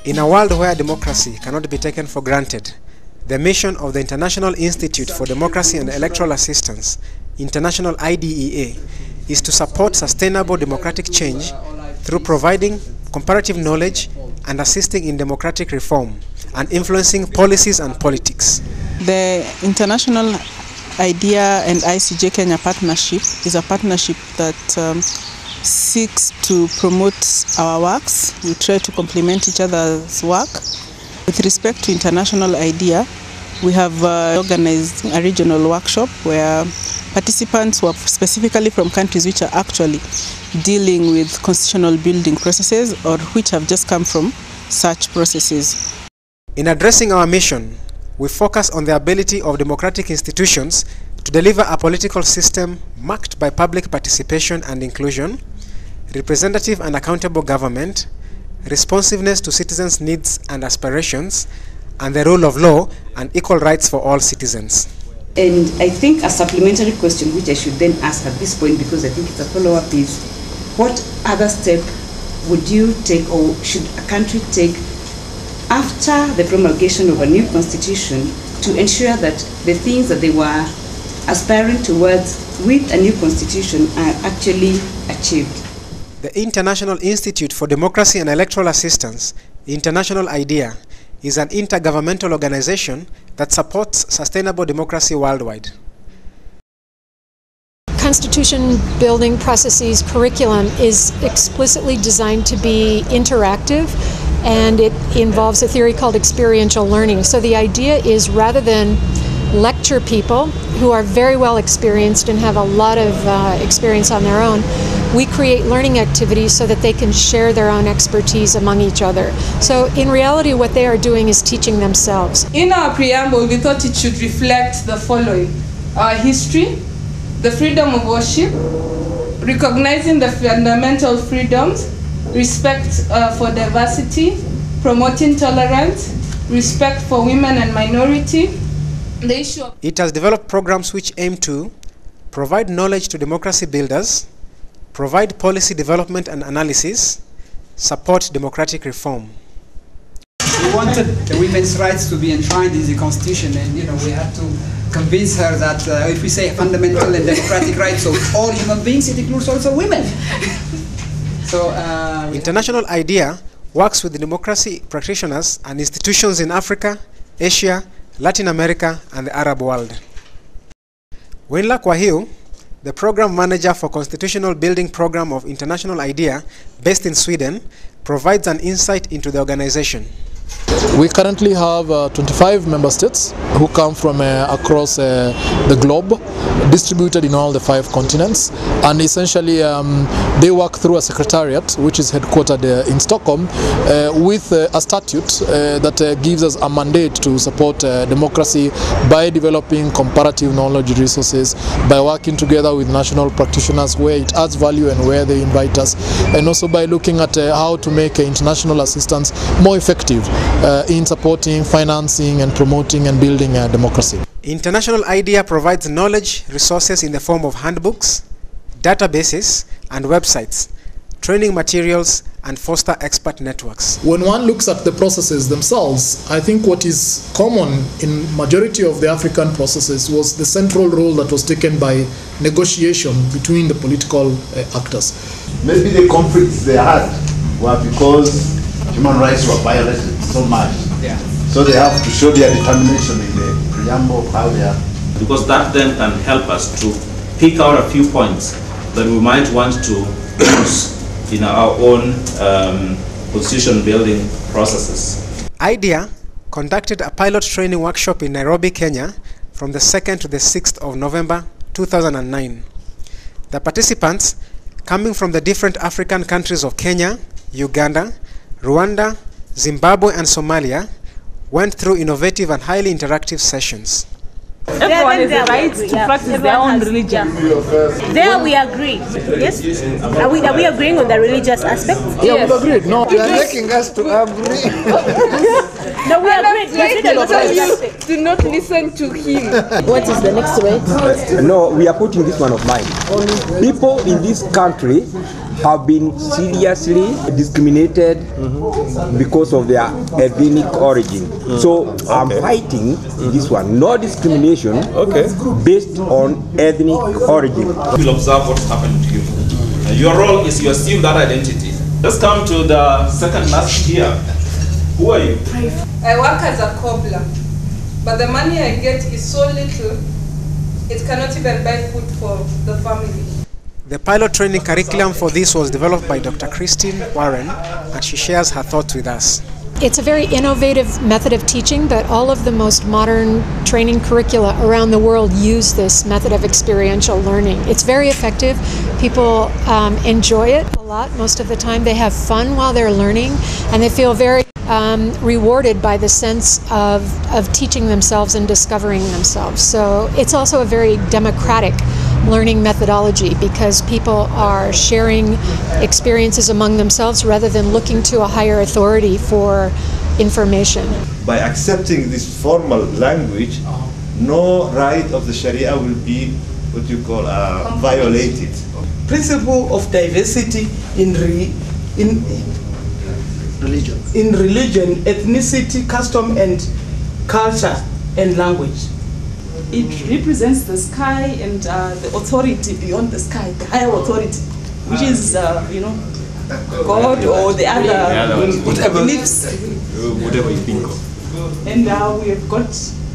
In a world where democracy cannot be taken for granted, the mission of the International Institute for Democracy and Electoral Assistance, International IDEA, is to support sustainable democratic change through providing comparative knowledge and assisting in democratic reform and influencing policies and politics. The International IDEA and ICJ Kenya partnership is a partnership that seeks to promote our works. We try to complement each other's work. With respect to International IDEA, we have organized a regional workshop where participants who are specifically from countries which are actually dealing with constitutional building processes or which have just come from such processes. In addressing our mission, we focus on the ability of democratic institutions to deliver a political system marked by public participation and inclusion, representative and accountable government, responsiveness to citizens' needs and aspirations, and the rule of law and equal rights for all citizens. And I think a supplementary question which I should then ask at this point, because I think it's a follow-up, is what other step would you take or should a country take after the promulgation of a new constitution to ensure that the things that they were aspiring towards with a new constitution are actually achieved? The International Institute for Democracy and Electoral Assistance, International IDEA, is an intergovernmental organization that supports sustainable democracy worldwide. Constitution building processes curriculum is explicitly designed to be interactive, and it involves a theory called experiential learning. So the idea is, rather than lecture people who are very well experienced and have a lot of experience on their own, we create learning activities so that they can share their own expertise among each other. So in reality, what they are doing is teaching themselves. In our preamble, we thought it should reflect the following: our history, the freedom of worship, recognizing the fundamental freedoms, respect for diversity, promoting tolerance, respect for women and minority. The issue of It has developed programs which aim to provide knowledge to democracy builders, provide policy development and analysis, support democratic reform. We wanted the women's rights to be enshrined in the Constitution, and we had to convince her that if we say fundamental and democratic rights of all human beings, it includes also women. So, International IDEA works with the democracy practitioners and institutions in Africa, Asia, Latin America, and the Arab world. Winla Kwahiu, the program manager for Constitutional Building Program of International IDEA, based in Sweden, provides an insight into the organization. We currently have 25 member states who come from across the globe, distributed in all the 5 continents, and essentially they work through a secretariat which is headquartered in Stockholm with a statute that gives us a mandate to support democracy by developing comparative knowledge resources, by working together with national practitioners where it adds value and where they invite us, and also by looking at how to make international assistance more effective in supporting, financing, and promoting and building democracy. International IDEA provides knowledge resources in the form of handbooks, databases, and websites, training materials, and foster expert networks. When one looks at the processes themselves, I think what is common in majority of the African processes was the central role that was taken by negotiation between the political actors. Maybe the conflicts they had were because human rights were violated so much. yeah. So they have to show their determination in the preamble of how they are. Because that then can help us to pick out a few points that we might want to use in our own constitution building processes. IDEA conducted a pilot training workshop in Nairobi, Kenya from the 2nd to the 6th of November 2009. The participants, coming from the different African countries of Kenya, Uganda, Rwanda, Zimbabwe, and Somalia, went through innovative and highly interactive sessions. Everyone has the right to practice their own religion. There we agree. Yes? Are we agreeing on the religious aspect? Yeah, yes. We agreed. No, you are making us to agree. No, we agreed. Do not listen to him. What is the next way? No, we are putting this one of mine. People in this country have been seriously discriminated because of their ethnic origin. So I'm fighting this one. No discrimination based on ethnic origin. We'll observe what's happened to you. Your role is you assume that identity. Let's come to the second last here. Who are you? I work as a cobbler, but the money I get is so little, it cannot even buy food for the family. The pilot training curriculum for this was developed by Dr. Christine Warren, and she shares her thoughts with us. It's a very innovative method of teaching, but all of the most modern training curricula around the world use this method of experiential learning. It's very effective. People enjoy it a lot most of the time. They have fun while they're learning, and they feel very rewarded by the sense of teaching themselves and discovering themselves. So it's also a very democratic learning methodology because people are sharing experiences among themselves rather than looking to a higher authority for information. By accepting this formal language, no right of the Sharia will be what you call violated. Principle of diversity in religion, ethnicity, custom and culture and language. It represents the sky and the authority beyond the sky, the higher authority, which is, God or the other beliefs. Whatever you think of. And we have got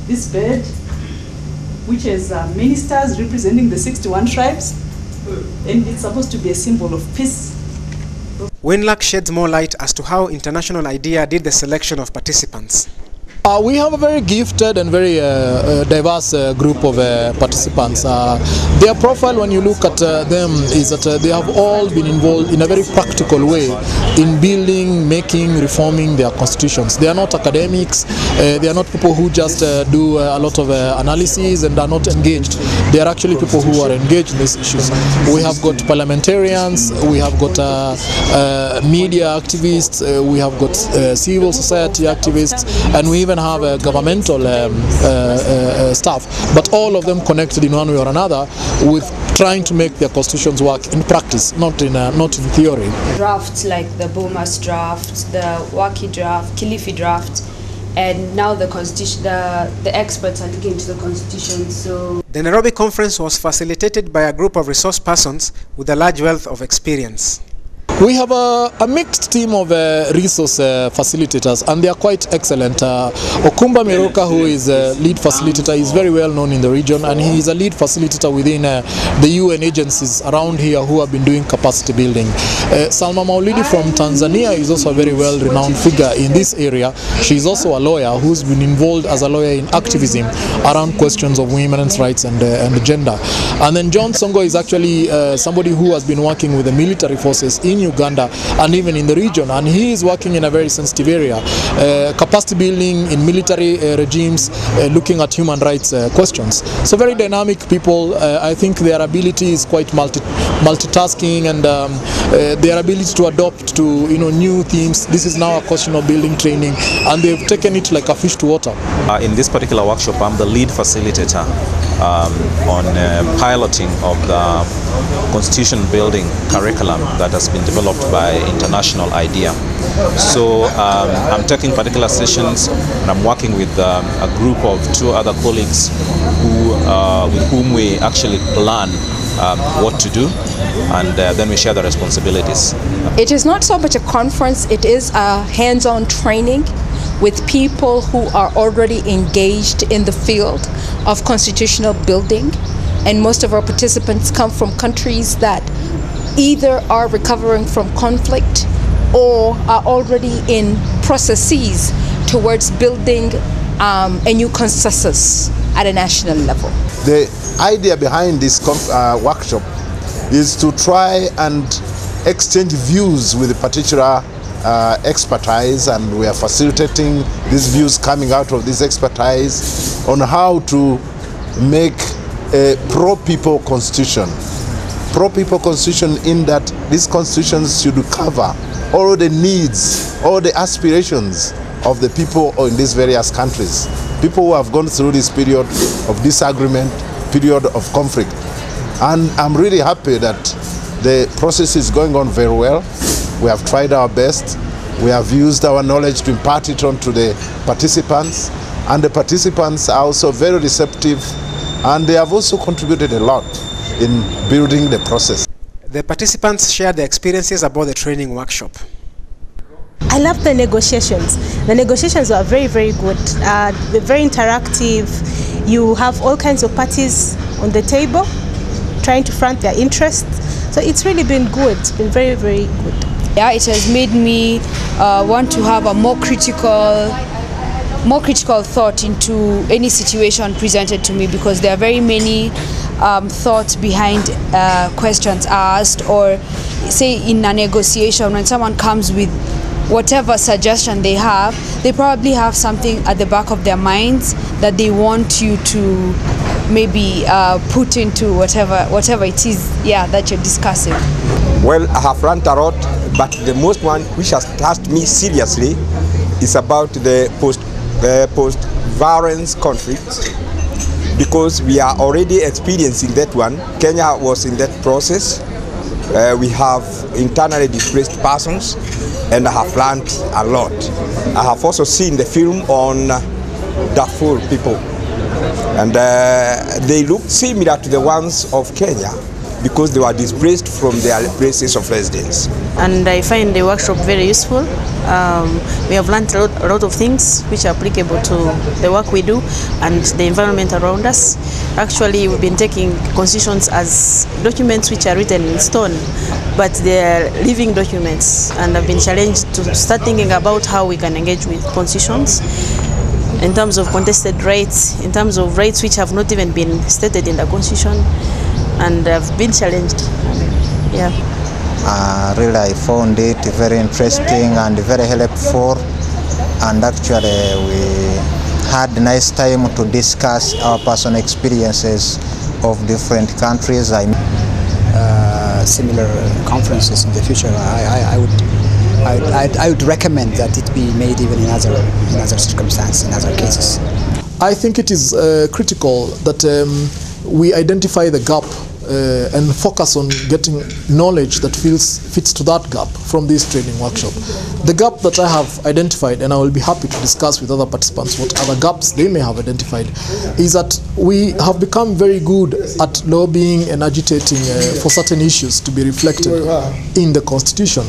this bird, which is ministers representing the 61 tribes, and it's supposed to be a symbol of peace. WINLAC sheds more light as to how International IDEA did the selection of participants. We have a very gifted and very diverse group of participants. Their profile, when you look at them, is that they have all been involved in a very practical way in building, making, reforming their constitutions. They are not academics, they are not people who just do a lot of analysis and are not engaged. They are actually people who are engaged in these issues. We have got parliamentarians, we have got media activists, we have got civil society activists, and we even have governmental staff, but all of them connected in one way or another with trying to make their constitutions work in practice, not in theory. Drafts like the Bomas draft, the Waki draft, Kilifi draft, and now the constitution, the experts are looking into the constitution. So the Nairobi conference was facilitated by a group of resource persons with a large wealth of experience. We have a mixed team of resource facilitators, and they are quite excellent. Okumba Miroka, who is a lead facilitator, is very well known in the region, and he is a lead facilitator within the UN agencies around here who have been doing capacity building. Salma Maulidi from Tanzania is also a very well-renowned figure in this area. She is also a lawyer who's been involved as a lawyer in activism around questions of women's rights and gender. And then John Songo is actually somebody who has been working with the military forces in Uganda and even in the region, and he is working in a very sensitive area, capacity building in military regimes, looking at human rights questions. So very dynamic people. I think their ability is quite multitasking, and their ability to adopt to new themes. This is now a question of building training, and they've taken it like a fish to water. In this particular workshop, I'm the lead facilitator on piloting of the constitution building curriculum that has been developed by International IDEA. So I'm taking particular sessions, and I'm working with a group of 2 other colleagues with whom we actually plan what to do, and then we share the responsibilities. It is not so much a conference, it is a hands-on training with people who are already engaged in the field of constitutional building, and most of our participants come from countries that either are recovering from conflict or are already in processes towards building a new consensus at a national level. The idea behind this workshop is to try and exchange views with particular expertise, and we are facilitating these views coming out of this expertise on how to make a pro-people constitution. Pro-people constitution in that these constitutions should cover all the needs, all the aspirations of the people in these various countries. People who have gone through this period of disagreement, period of conflict. And I'm really happy that The process is going on very well. We have tried our best. We have used our knowledge to impart it on to the participants, and the participants are also very receptive, and they have also contributed a lot in building the process. The participants shared their experiences about the training workshop. I love the negotiations. The negotiations were very, very good. They're very interactive. You have all kinds of parties on the table trying to front their interests. So it's really been good. It's been very, very good. Yeah, it has made me want to have a more critical thought into any situation presented to me, because there are very many thoughts behind questions asked, or say in a negotiation when someone comes with whatever suggestion they have, they probably have something at the back of their minds that they want you to maybe put into whatever it is, yeah, that you're discussing. Well, I have learned a lot, but the most one which has touched me seriously is about the post-violence conflicts, because we are already experiencing that one. Kenya was in that process. We have internally displaced persons, and I have learned a lot. I have also seen the film on Darfur people, and they look similar to the ones of Kenya, because they were displaced from their places of residence. And I find the workshop very useful. We have learned a lot of things which are applicable to the work we do and the environment around us. Actually, we've been taking constitutions as documents which are written in stone, but they're living documents, and I've been challenged to start thinking about how we can engage with constitutions in terms of contested rights, in terms of rights which have not even been stated in the constitution, and I've been challenged. Yeah. Really, I found it very interesting and very helpful, and actually we had a nice time to discuss our personal experiences of different countries. Similar conferences in the future. I would recommend that it be made even in other circumstances, in other cases. I think it is critical that we identify the gap and focus on getting knowledge that fits to that gap from this training workshop. The gap that I have identified, and I will be happy to discuss with other participants what other gaps they may have identified, is that we have become very good at lobbying and agitating for certain issues to be reflected in the Constitution.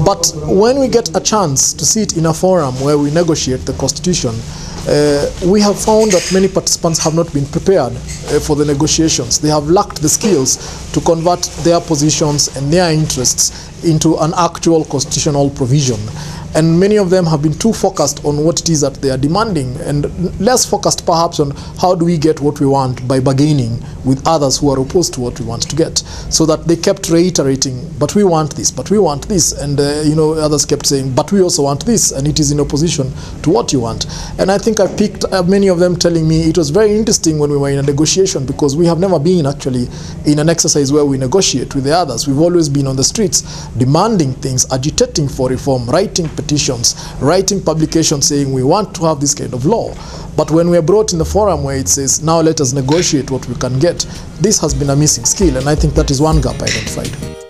But when we get a chance to sit in a forum where we negotiate the Constitution, we have found that many participants have not been prepared for the negotiations. They have lacked the skills to convert their positions and their interests into an actual constitutional provision. And many of them have been too focused on what it is that they are demanding, and less focused perhaps on how do we get what we want by bargaining with others who are opposed to what we want to get. So that they kept reiterating, but we want this, but we want this, and others kept saying, but we also want this, and it is in opposition to what you want. And I think I picked many of them telling me it was very interesting when we were in a negotiation, because we have never been actually in an exercise where we negotiate with the others. We've always been on the streets demanding things, agitating for reform, writing petitions, writing publications saying we want to have this kind of law. But when we are brought in the forum where it says, now let us negotiate what we can get, this has been a missing skill, and I think that is one gap identified.